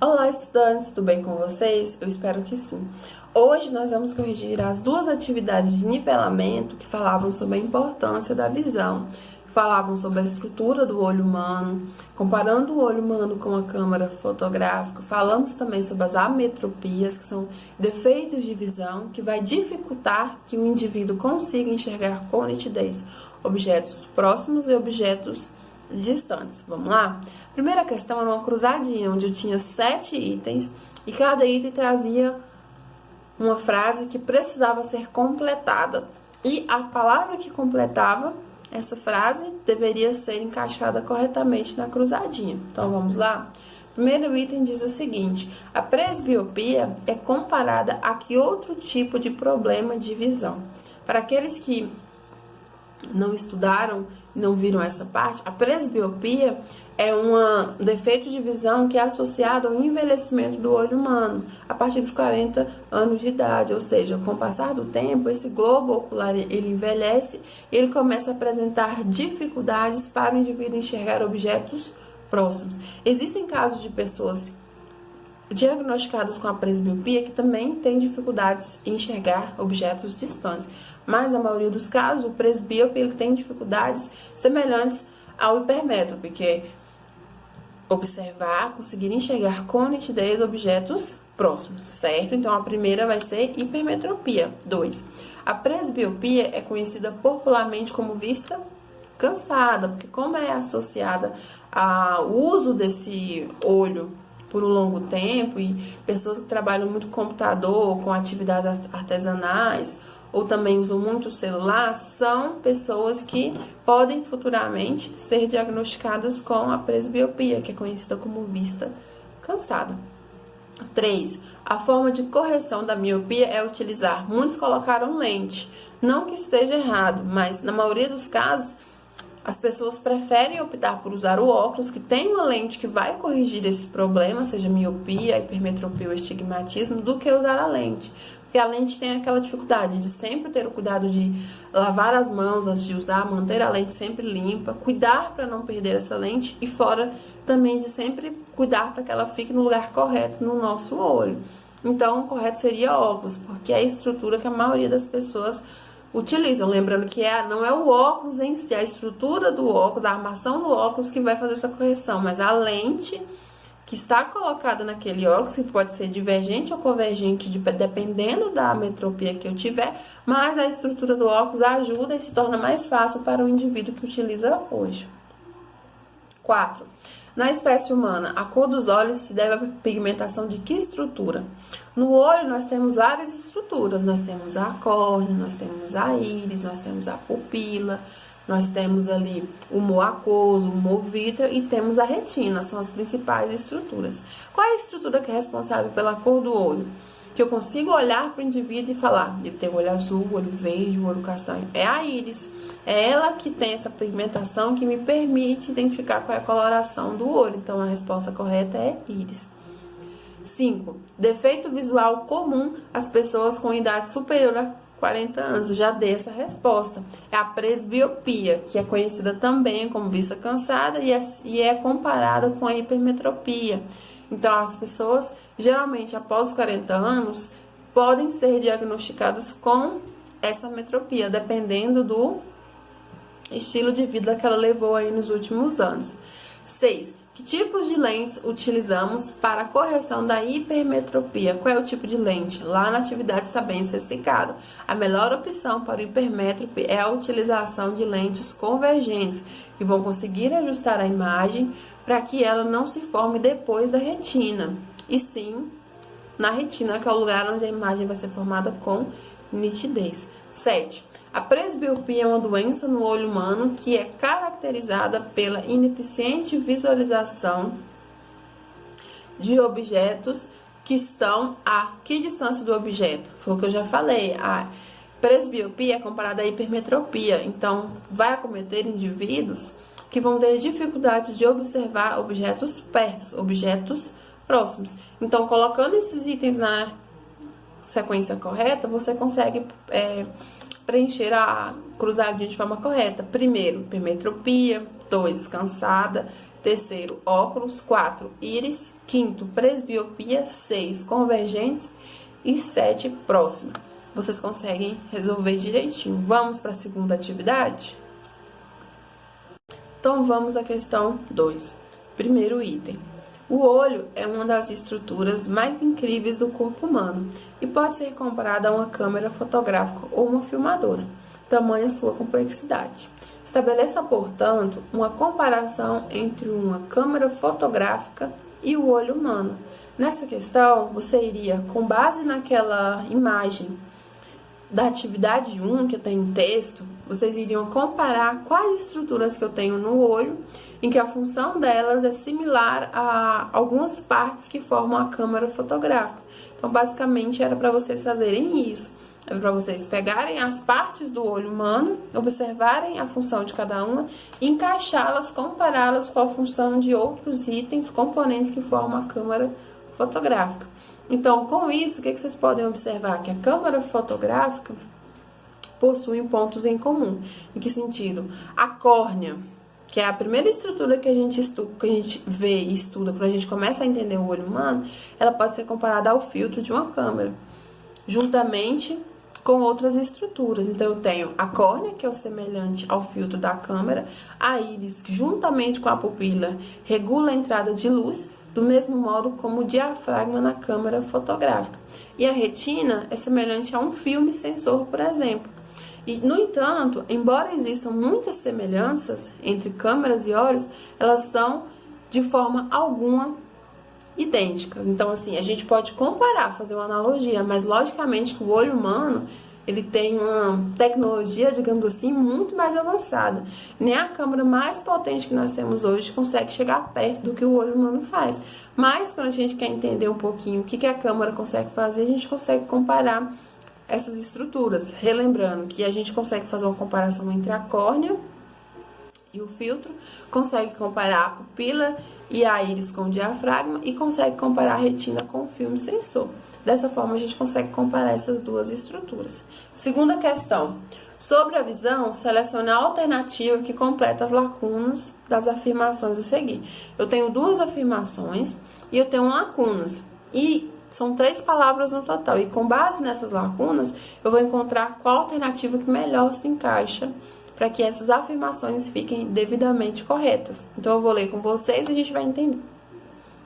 Olá, estudantes, tudo bem com vocês? Eu espero que sim. Hoje nós vamos corrigir as duas atividades de nivelamento que falavam sobre a importância da visão. Falavam sobre a estrutura do olho humano, comparando o olho humano com a câmera fotográfica. Falamos também sobre as ametropias, que são defeitos de visão que vai dificultar que o indivíduo consiga enxergar com nitidez objetos próximos e objetos distantes. Vamos lá? A primeira questão era uma cruzadinha, onde eu tinha 7 itens e cada item trazia uma frase que precisava ser completada. E a palavra que completava essa frase deveria ser encaixada corretamente na cruzadinha. Então, vamos lá? O primeiro item diz o seguinte: a presbiopia é comparada a que outro tipo de problema de visão? Para aqueles que não estudaram, não viram essa parte, a presbiopia é um defeito de visão que é associado ao envelhecimento do olho humano a partir dos 40 anos de idade, ou seja, com o passar do tempo, esse globo ocular ele envelhece e ele começa a apresentar dificuldades para o indivíduo enxergar objetos próximos. Existem casos de pessoas diagnosticadas com a presbiopia que também têm dificuldades em enxergar objetos distantes, mas na maioria dos casos o presbíope ele tem dificuldades semelhantes ao hipermétrope, que é observar, conseguir enxergar com nitidez objetos próximos, certo? Então a primeira vai ser hipermetropia. 2. A presbiopia é conhecida popularmente como vista cansada, porque como é associada ao uso desse olho por um longo tempo e pessoas que trabalham muito com computador, com atividades artesanais ou também usam muito celular, são pessoas que podem futuramente ser diagnosticadas com a presbiopia, que é conhecida como vista cansada. 3. A forma de correção da miopia é utilizar. Muitos colocaram lente. Não que esteja errado, mas na maioria dos casos as pessoas preferem optar por usar o óculos que tem uma lente que vai corrigir esse problema, seja miopia, hipermetropia ou estigmatismo, do que usar a lente. Porque a lente tem aquela dificuldade de sempre ter o cuidado de lavar as mãos antes de usar, manter a lente sempre limpa, cuidar para não perder essa lente e fora também de sempre cuidar para que ela fique no lugar correto no nosso olho. Então, o correto seria óculos, porque é a estrutura que a maioria das pessoas utilizam, lembrando que não é o óculos em si, a estrutura do óculos, a armação do óculos que vai fazer essa correção, mas a lente que está colocada naquele óculos, que pode ser divergente ou convergente, dependendo da ametropia que eu tiver, mas a estrutura do óculos ajuda e se torna mais fácil para o indivíduo que utiliza hoje. 4. Na espécie humana, a cor dos olhos se deve à pigmentação de que estrutura? No olho, nós temos várias estruturas. Nós temos a córnea, nós temos a íris, nós temos a pupila, nós temos ali o humor aquoso, o humor vítreo e temos a retina. São as principais estruturas. Qual é a estrutura que é responsável pela cor do olho? Que eu consigo olhar para o indivíduo e falar, ele tem o olho azul, o olho verde, o olho castanho. É a íris. É ela que tem essa pigmentação que me permite identificar qual é a coloração do olho. Então, a resposta correta é íris. 5. Defeito visual comum às pessoas com idade superior a 40 anos. Eu já dei essa resposta. É a presbiopia, que é conhecida também como vista cansada e é comparada com a hipermetropia. Então, as pessoas, geralmente, após os 40 anos, podem ser diagnosticadas com essa ametropia, dependendo do estilo de vida que ela levou aí nos últimos anos. 6. Que tipos de lentes utilizamos para a correção da hipermetropia? Qual é o tipo de lente? Lá na atividade está bem especificado. A melhor opção para o hipermétrope é a utilização de lentes convergentes, que vão conseguir ajustar a imagem para que ela não se forme depois da retina, e sim na retina, que é o lugar onde a imagem vai ser formada com nitidez. 7. A presbiopia é uma doença no olho humano que é caracterizada pela ineficiente visualização de objetos que estão a que distância do objeto? Foi o que eu já falei. A presbiopia é comparada à hipermetropia, então vai acometer indivíduos que vão ter dificuldades de observar objetos perto, objetos próximos. Então, colocando esses itens na sequência correta, você consegue preencher a cruzadinha de forma correta. Primeiro, hipermetropia. 2, cansada. Terceiro, óculos. 4, íris. Quinto, presbiopia. 6, convergentes. E 7, próxima. Vocês conseguem resolver direitinho. Vamos para a segunda atividade? Então, vamos à questão 2. Primeiro item. O olho é uma das estruturas mais incríveis do corpo humano e pode ser comparado a uma câmera fotográfica ou uma filmadora, tamanha sua complexidade. Estabeleça, portanto, uma comparação entre uma câmera fotográfica e o olho humano. Nessa questão, você iria, com base naquela imagem da atividade 1, que eu tenho em texto, vocês iriam comparar quais estruturas que eu tenho no olho, em que a função delas é similar a algumas partes que formam a câmera fotográfica. Então, basicamente, era para vocês fazerem isso. Era para vocês pegarem as partes do olho humano, observarem a função de cada uma, encaixá-las, compará-las com a função de outros itens, componentes que formam a câmera fotográfica. Então, com isso, o que vocês podem observar? Que a câmera fotográfica possui pontos em comum. Em que sentido? A córnea, que é a primeira estrutura que a gente vê e estuda quando a gente começa a entender o olho humano, ela pode ser comparada ao filtro de uma câmera, juntamente com outras estruturas. Então, eu tenho a córnea, que é o semelhante ao filtro da câmera, a íris, que juntamente com a pupila regula a entrada de luz, do mesmo modo como o diafragma na câmera fotográfica. E a retina é semelhante a um filme sensor, por exemplo. E, no entanto, embora existam muitas semelhanças entre câmeras e olhos, elas são, de forma alguma, idênticas. Então, assim, a gente pode comparar, fazer uma analogia, mas, logicamente, que o olho humano, ele tem uma tecnologia, digamos assim, muito mais avançada. Nem a câmera mais potente que nós temos hoje consegue chegar perto do que o olho humano faz. Mas, quando a gente quer entender um pouquinho o que a câmera consegue fazer, a gente consegue comparar essas estruturas. Relembrando que a gente consegue fazer uma comparação entre a córnea e o filtro, consegue comparar a pupila e a íris com o diafragma e consegue comparar a retina com o filme sensor. Dessa forma, a gente consegue comparar essas duas estruturas. Segunda questão. Sobre a visão, selecione a alternativa que completa as lacunas das afirmações a seguir. Eu tenho duas afirmações e eu tenho lacunas. E são 3 palavras no total. E com base nessas lacunas, eu vou encontrar qual alternativa que melhor se encaixa para que essas afirmações fiquem devidamente corretas. Então, eu vou ler com vocês e a gente vai entender.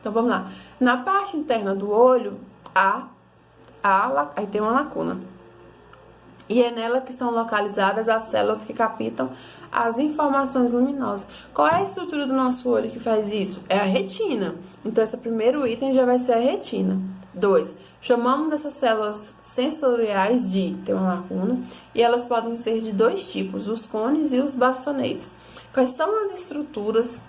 Então, vamos lá. Na parte interna do olho, aí tem uma lacuna. E é nela que estão localizadas as células que captam as informações luminosas. Qual é a estrutura do nosso olho que faz isso? É a retina. Então, esse primeiro item já vai ser a retina. 2. Chamamos essas células sensoriais de, tem uma lacuna, e elas podem ser de 2 tipos, os cones e os bastonetes. Quais são as estruturas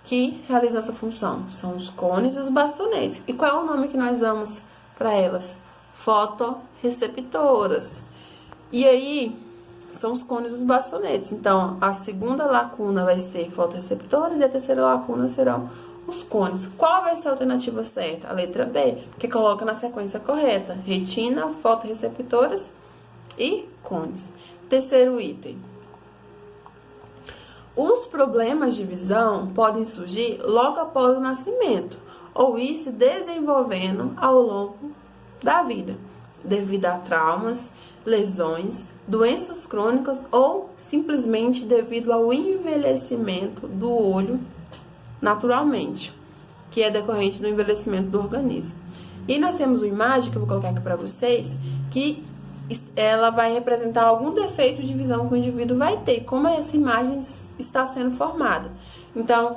que realizam essa função? São os cones e os bastonetes. E qual é o nome que nós damos para elas? Fotorreceptoras. E aí, são os cones e os bastonetes. Então, a segunda lacuna vai ser fotorreceptoras e a terceira lacuna serão os cones. Qual vai ser a alternativa certa? A letra B, que coloca na sequência correta. Retina, fotorreceptoras e cones. Terceiro item. Os problemas de visão podem surgir logo após o nascimento ou ir se desenvolvendo ao longo da vida, devido a traumas, lesões, doenças crônicas ou simplesmente devido ao envelhecimento do olho naturalmente, que é decorrente do envelhecimento do organismo. E nós temos uma imagem que eu vou colocar aqui para vocês, que ela vai representar algum defeito de visão que o indivíduo vai ter, como essa imagem está sendo formada. Então,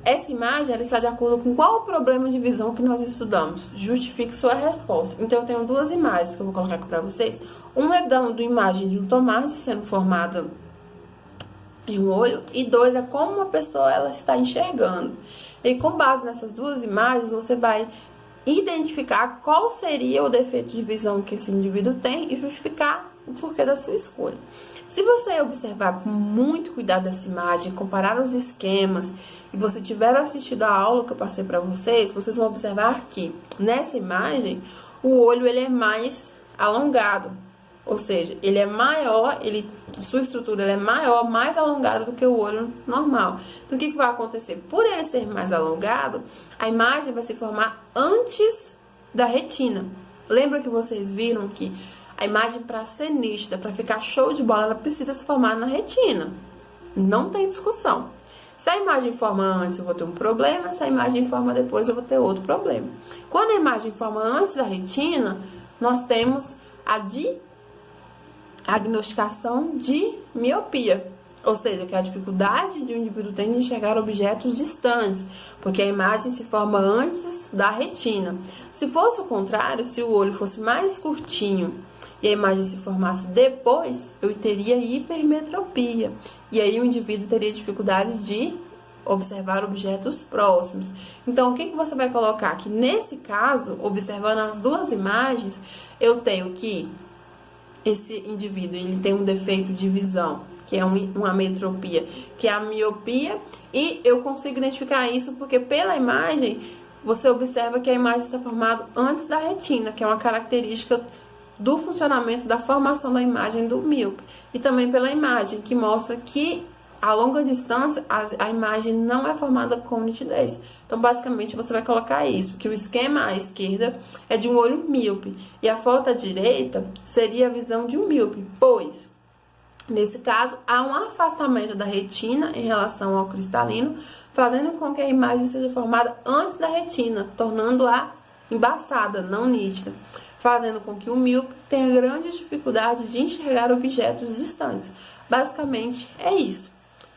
essa imagem ela está de acordo com qual o problema de visão que nós estudamos. Justifique sua resposta. Então, eu tenho 2 imagens que eu vou colocar aqui para vocês. Uma é dando imagem de um tomate sendo formada em um olho, e 2 é como uma pessoa ela está enxergando. E com base nessas 2 imagens, você vai identificar qual seria o defeito de visão que esse indivíduo tem e justificar o porquê da sua escolha. Se você observar com muito cuidado essa imagem, comparar os esquemas, e você tiver assistido a aula que eu passei para vocês, vocês vão observar que nessa imagem o olho ele é mais alongado. Ou seja, ele é maior, sua estrutura é maior, mais alongada do que o olho normal. Então, o que vai acontecer? Por ele ser mais alongado, a imagem vai se formar antes da retina. Lembra que vocês viram que a imagem, para ser nítida, para ficar show de bola, ela precisa se formar na retina. Não tem discussão. Se a imagem forma antes, eu vou ter um problema. Se a imagem forma depois, eu vou ter outro problema. Quando a imagem forma antes da retina, nós temos a diagnosticação de miopia. Ou seja, que é a dificuldade de um indivíduo tem de enxergar objetos distantes, porque a imagem se forma antes da retina. Se fosse o contrário, se o olho fosse mais curtinho e a imagem se formasse depois, eu teria hipermetropia. E aí o indivíduo teria dificuldade de observar objetos próximos. Então, o que você vai colocar aqui? Nesse caso, observando as duas imagens, eu tenho que esse indivíduo ele tem um defeito de visão, que é uma ametropia, que é a miopia, e eu consigo identificar isso porque pela imagem você observa que a imagem está formada antes da retina, que é uma característica do funcionamento da formação da imagem do míope. E também pela imagem, que mostra que a longa distância a imagem não é formada com nitidez. Então, basicamente, você vai colocar isso, que o esquema à esquerda é de um olho míope e a foto à direita seria a visão de um míope, pois, nesse caso, há um afastamento da retina em relação ao cristalino, fazendo com que a imagem seja formada antes da retina, tornando-a embaçada, não nítida, fazendo com que o míope tenha grande dificuldade de enxergar objetos distantes. Basicamente, é isso.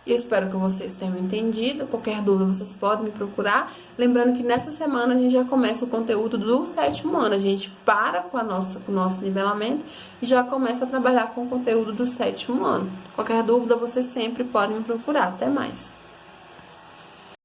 Eu espero que vocês tenham entendido. Qualquer dúvida, vocês podem me procurar. Lembrando que nessa semana a gente já começa o conteúdo do 7º ano. A gente para com o nosso nivelamento e já começa a trabalhar com o conteúdo do 7º ano. Qualquer dúvida, vocês sempre podem me procurar. Até mais!